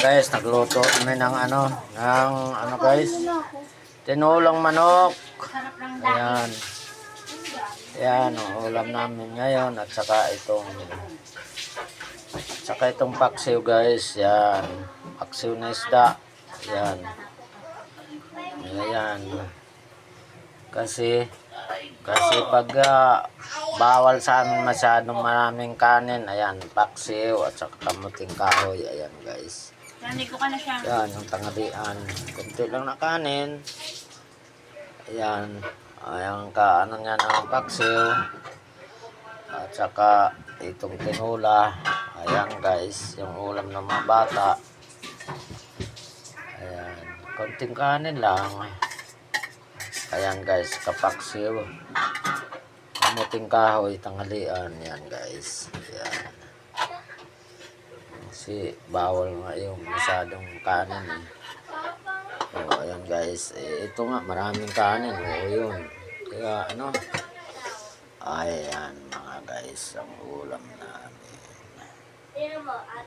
guys, nagluto kami ng guys, tinulang manok. Ayan. Ayan, ang ulam namin ngayon at saka itong paksiw guys. Yan. Paksiw na isda. Yan. Ayan. Kasi pag bawal sa amin masyadong maraming kanin. Ayan, paksiw at saka kamuting kahoy. Ayan guys. Nandito ka na siya. Ayan, yung tanghalian. Kunti lang na kanin. Ayan. Ayan niya ng paksiw. At saka itong tinula. Ayan guys, yung ulam ng mga bata. Ayan, konting kanin lang. Ayan guys, kapaksiw. Kamuting kahoy, tanghalian. Ayan guys. Ayan. Kasi bawal nga yung masyadong kanin eh. O, ayan guys. Ito nga, maraming kanin. O, yun. Kaya ayan mga guys, ang ulam namin.